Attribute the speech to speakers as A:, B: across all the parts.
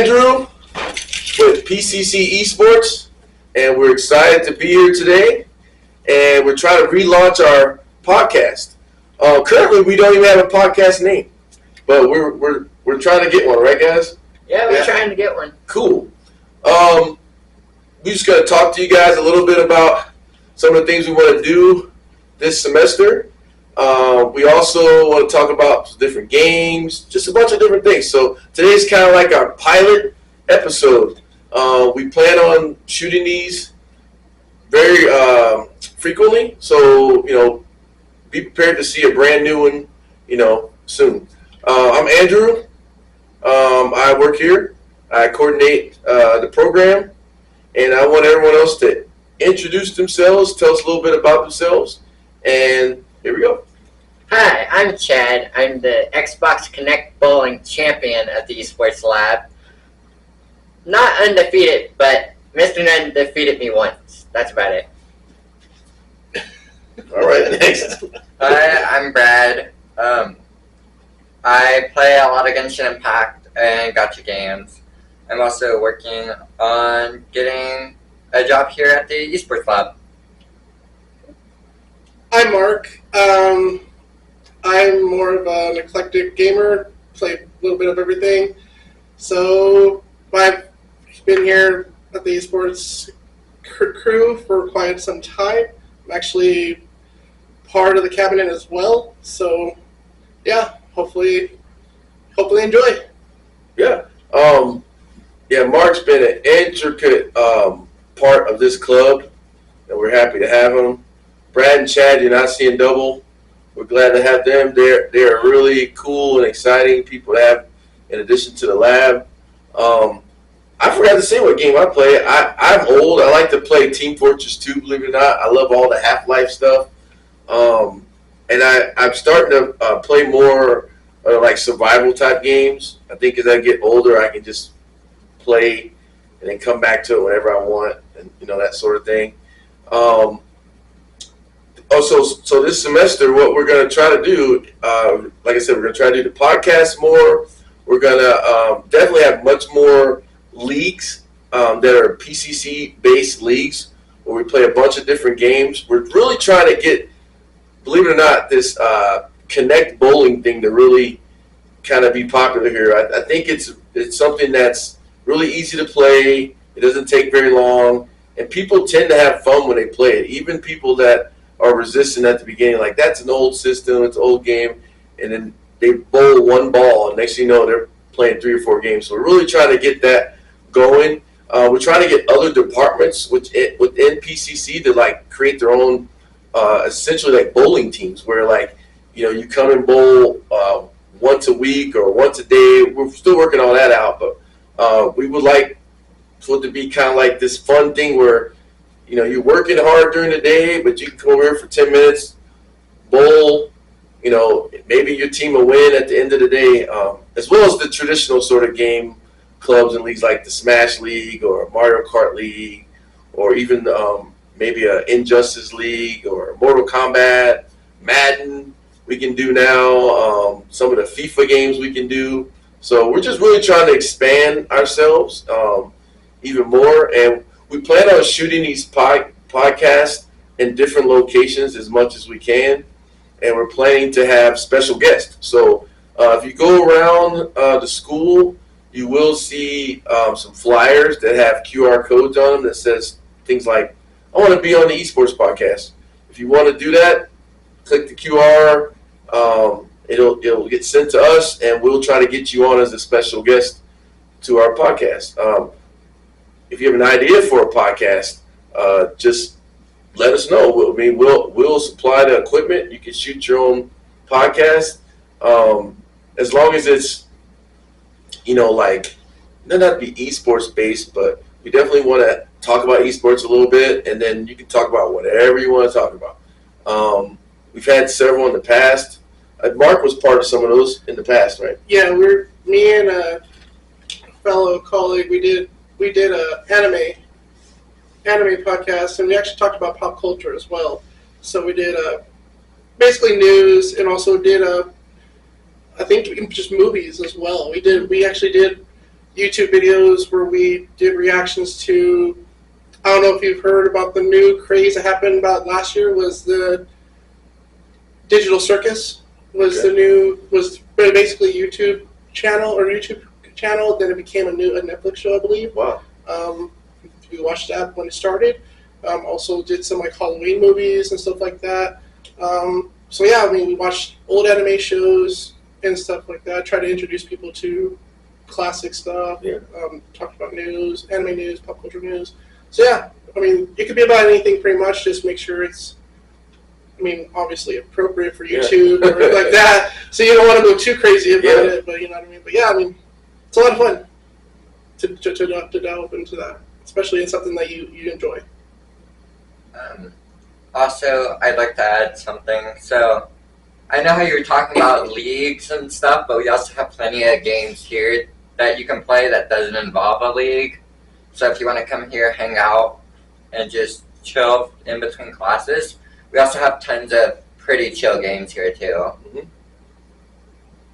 A: Andrew with PCC Esports, and we're excited to be here today. And we're trying to relaunch our podcast. Currently, we don't even have a podcast name, but we're trying to get one, right, guys?
B: Yeah, we're trying to get one.
A: Cool. We just got to talk to you guys a little bit about some of the things we want to do this semester. We also want to talk about different games, just a bunch of different things. So today's kind of like our pilot episode. We plan on shooting these very frequently, so be prepared to see a brand new one, soon. I'm Andrew. I work here. I coordinate the program, and I want everyone else to introduce themselves, tell us a little bit about themselves, and here we go.
B: Hi, I'm Chad. I'm the Xbox Connect Bowling champion at the Esports Lab. Not undefeated, but Mr. Nunn defeated me once. That's about it.
A: All right, next.
C: Hi, I'm Brad. I play a lot of Genshin Impact and Gacha games. I'm also working on getting a job here at the Esports Lab.
D: I'm Mark. I'm more of an eclectic gamer, play a little bit of everything. So I've been here at the esports crew for quite some time. I'm actually part of the cabinet as well. So yeah, hopefully enjoy.
A: Yeah. Mark's been an intricate part of this club, and we're happy to have him. Brad and Chad, you're not seeing double. We're glad to have them. They're really cool and exciting people to have in addition to the lab. I forgot to say what game I play. I'm old. I like to play Team Fortress 2, believe it or not. I love all the Half-Life stuff. And I'm starting to play more like survival type games. I think as I get older, I can just play and then come back to it whenever I want, and that sort of thing. So this semester, what we're going to try to do, like I said, we're going to try to do the podcast more. We're going to definitely have much more leagues that are PCC-based leagues where we play a bunch of different games. We're really trying to get, believe it or not, this Connect bowling thing to really kind of be popular here. I think it's something that's really easy to play. It doesn't take very long, and people tend to have fun when they play it. Even people that are resistant at the beginning, like that's an old system, it's an old game, and then they bowl one ball, and next thing you know, they're playing 3 or 4 games. So we're really trying to get that going. We're trying to get other departments within PCC to create their own, essentially like bowling teams, where you come and bowl once a week or once a day. We're still working all that out, but we would like for it to be kind of like this fun thing where you're working hard during the day, but you can come over here for 10 minutes, bowl, maybe your team will win at the end of the day, as well as the traditional sort of game clubs and leagues like the Smash League or Mario Kart League, or even maybe a Injustice League or Mortal Kombat, Madden we can do now, some of the FIFA games we can do. So we're just really trying to expand ourselves even more, and we plan on shooting these podcasts in different locations as much as we can, and we're planning to have special guests. So if you go around the school, you will see some flyers that have QR codes on them that says things like, I want to be on the Esports Podcast. If you want to do that, click the QR. It'll get sent to us, and we'll try to get you on as a special guest to our podcast. If you have an idea for a podcast, just let us know. We'll supply the equipment. You can shoot your own podcast, as long as it's not be esports based, but we definitely want to talk about esports a little bit, and then you can talk about whatever you want to talk about. We've had several in the past. Mark was part of some of those in the past, right?
D: Yeah, me and a fellow colleague, we did a anime podcast, and we actually talked about pop culture as well. So we did basically news, and also did I think just movies as well. We actually did YouTube videos where we did reactions to. I don't know if you've heard about the new craze that happened about last year. Was the Digital Circus was basically YouTube channel. Then it became a Netflix show, I believe.
A: Wow.
D: We watched that when it started. Also did some like Halloween movies and stuff like that. So yeah, I mean, we watched old anime shows and stuff like that. Try to introduce people to classic stuff.
A: Yeah.
D: Talk about news, anime news, pop culture news. So yeah, I mean, it could be about anything pretty much. Just make sure it's, I mean, obviously appropriate for YouTube or like that. So you don't want to go too crazy about it, but you know what I mean. But yeah, I mean, it's a lot of fun to delve into that, especially in something that you enjoy.
C: Also, I'd like to add something. So, I know how you were talking about leagues and stuff, but we also have plenty of games here that you can play that doesn't involve a league. So if you want to come here, hang out, and just chill in between classes, we also have tons of pretty chill games here too.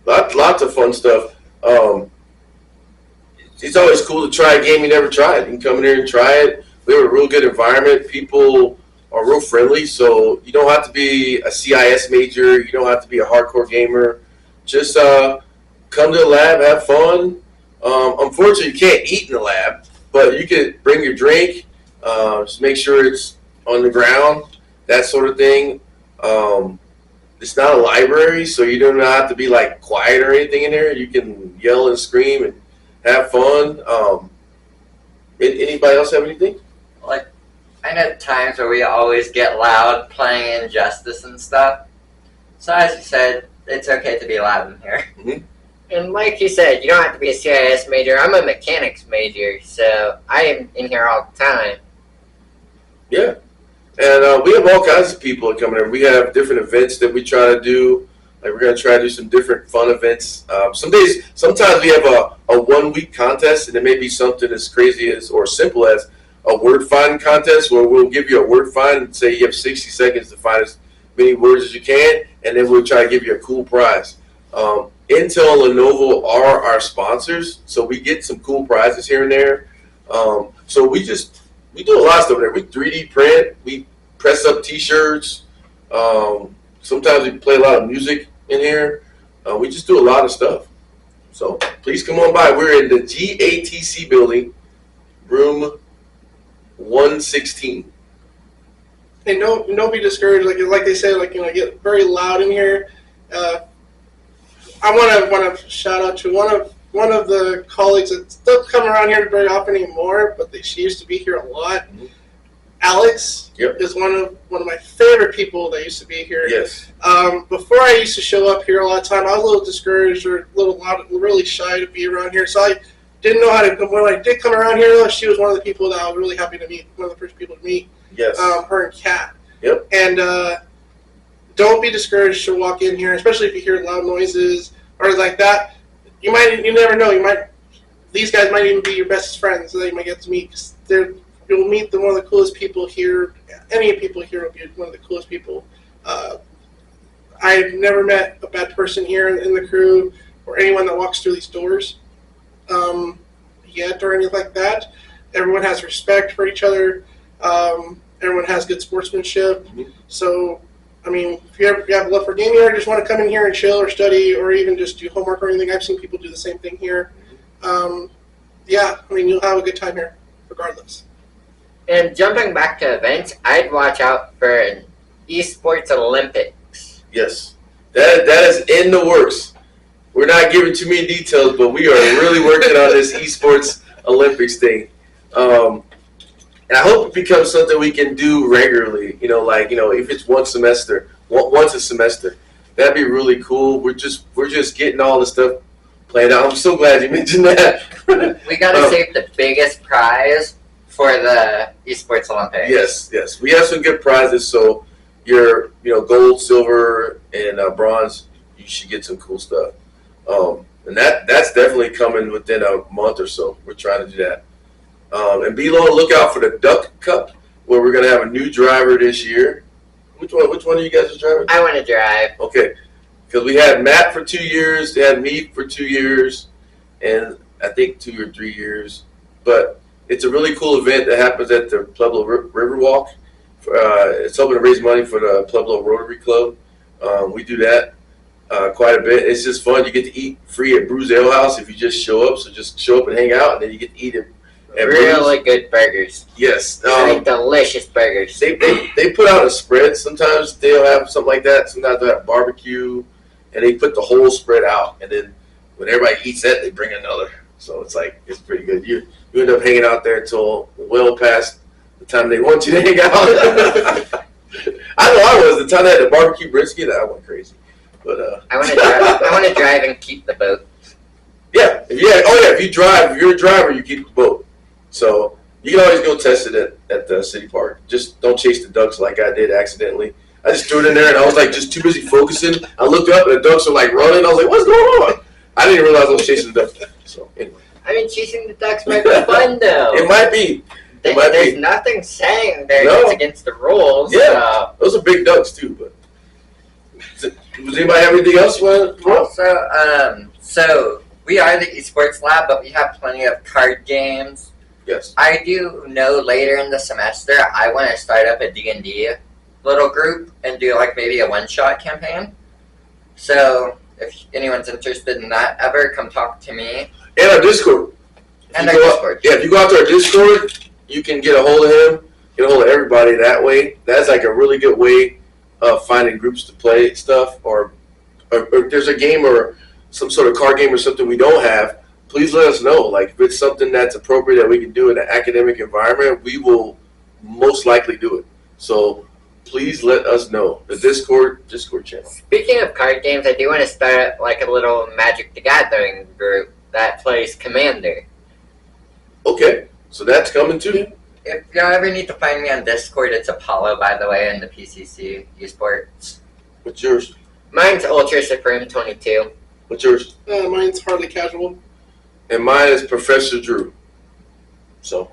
A: Lots of fun stuff. It's always cool to try a game you never tried. You can come in here and try it. We have a real good environment. People are real friendly, so you don't have to be a CIS major. You don't have to be a hardcore gamer. Just come to the lab, have fun. Unfortunately, you can't eat in the lab, but you can bring your drink. Just make sure it's on the ground, that sort of thing. It's not a library, so you don't have to be like quiet or anything in there. You can yell and scream and have fun. Anybody else have anything?
C: Like, I know times where we always get loud playing Injustice and stuff. So as you said, it's okay to be loud in here.
B: And like you said, you don't have to be a CIS major. I'm a mechanics major, so I am in here all the time.
A: Yeah. And we have all kinds of people coming in. We have different events that we try to do. Like we're going to try to do some different fun events. Sometimes we have a 1 week contest, and it may be something as crazy as or simple as a word find contest where we'll give you a word find and say you have 60 seconds to find as many words as you can, and then we'll try to give you a cool prize. Intel and Lenovo are our sponsors, so we get some cool prizes here and there. So we do a lot of stuff there. We 3D print, we press up T-shirts. Sometimes we play a lot of music in here. We just do a lot of stuff. So please come on by. We're in the GATC building, room 116.
D: And don't be discouraged. Like they say, get very loud in here. I want to shout out to one of the colleagues that doesn't come around here very often anymore, but she used to be here a lot. Alex is one of my favorite people that used to be here.
A: Yes.
D: Before I used to show up here a lot of time, I was a little discouraged or really shy to be around here. So I didn't know how to come. When I did come around here, though, she was one of the people that I was really happy to meet. One of the first people to meet.
A: Yes.
D: Her and Kat.
A: Yep.
D: And don't be discouraged to walk in here, especially if you hear loud noises or like that. You never know. These guys might even be your best friends that you might get to meet. You'll meet one of the coolest people here. Any people here will be one of the coolest people. I've never met a bad person here in the crew or anyone that walks through these doors yet or anything like that. Everyone has respect for each other. Everyone has good sportsmanship. So, I mean, if you have love for gaming or just want to come in here and chill or study or even just do homework or anything, I've seen people do the same thing here. You'll have a good time here regardless.
B: And jumping back to events, I'd watch out for an Esports Olympics.
A: Yes. That is in the works. We're not giving too many details, but we are really working on this Esports Olympics thing. And I hope it becomes something we can do regularly. If it's once a semester, that'd be really cool. We're just getting all the stuff planned out. I'm so glad you mentioned that.
C: We gotta save the biggest prize for the Esports Olympics.
A: Yes. We have some good prizes. So your gold, silver, and bronze, you should get some cool stuff. And that's definitely coming within a month or so. We're trying to do that. And be on the lookout for the Duck Cup, where we're going to have a new driver this year. Which one of you guys are driving?
B: I want to drive.
A: Okay. Because we had Matt for 2 years, they had me for 2 years, and I think 2 or 3 years. But it's a really cool event that happens at the Pueblo Riverwalk. It's hoping to raise money for the Pueblo Rotary Club. We do that quite a bit. It's just fun. You get to eat free at Brews Ale House if you just show up. So just show up and hang out, and then you get to eat at
B: Really good burgers.
A: Yes.
B: Really delicious burgers.
A: They put out a spread. Sometimes they'll have something like that. Sometimes they'll have barbecue, and they put the whole spread out. And then when everybody eats that, they bring another. So it's pretty good. You end up hanging out there until well past the time they want you to hang out. I know I was. The time they had the barbecue brisket, I went crazy. But
B: I want to drive and keep the boat.
A: Yeah. If you're a driver, you keep the boat. So you can always go test it at the city park. Just don't chase the ducks like I did accidentally. I just threw it in there and I was just too busy focusing. I looked up and the ducks were running. I was like, what's going on? I didn't realize I was chasing the ducks. So anyway.
B: Chasing the ducks might be fun though.
A: It might be.
B: There's nothing saying it's against the rules.
A: Yeah, those are big ducks too. But does anybody have anything else you want to
C: Also, so we are the esports lab, but we have plenty of card games.
A: Yes.
C: I do know later in the semester I want to start up a D&D little group and do maybe a one-shot campaign. So if anyone's interested in that ever, come talk to me.
A: And our Discord. If you go out to our Discord, you can get a hold of him, get a hold of everybody that way. That's a really good way of finding groups to play stuff. Or if there's a game or some sort of card game or something we don't have, please let us know. If it's something that's appropriate that we can do in an academic environment, we will most likely do it. So please let us know. The Discord channel.
B: Speaking of card games, I do want to start a little Magic the Gathering group that plays Commander.
A: Okay, so that's coming too.
C: If you ever need to find me on Discord, it's Apollo, by the way, in the PCC Esports.
A: What's yours?
B: Mine's Ultra Supreme 22.
A: What's yours?
D: Mine's Hardly Casual.
A: And mine is Professor Drew. So,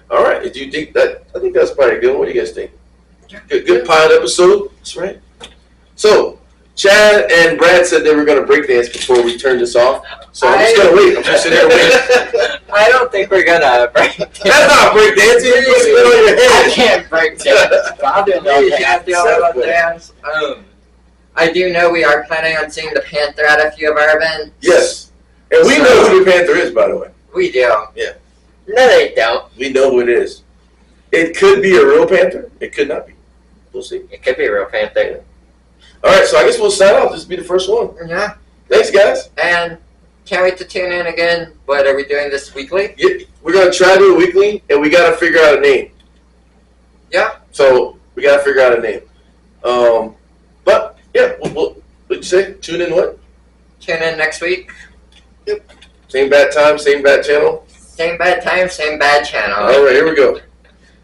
A: all right. Do you think that? I think that's probably a good one. What do you guys think? Good pilot episode. That's right. So, Chad and Brad said they were going to break dance before we turn this off. So I'm just going to wait. I'm just sitting here waiting.
C: I don't think we're going to break dance.
A: That's not break dancing. You're going to spit on your head.
B: I can't break dance. I'll do no
C: dance. I do know we are planning on seeing the Panther at a few of our events.
A: Yes. And we know who the Panther is, by the way.
C: We do.
A: Yeah.
B: No, they don't.
A: We know who it is. It could be a real Panther. It could not be. We'll see.
B: It could be a real Panther.
A: All right, so I guess we'll sign off. This will be the first one.
C: Yeah.
A: Thanks, guys.
C: And can't wait to tune in again. What are we doing this weekly?
A: Yeah, we're going to try to do it weekly, and we got to figure out a name.
C: Yeah.
A: So we got to figure out a name. But, yeah, what'd you say? Tune in what?
C: Tune in next week.
D: Yep.
A: Same bad time, same bad channel?
C: Same bad time, same bad channel.
A: All right, here we go.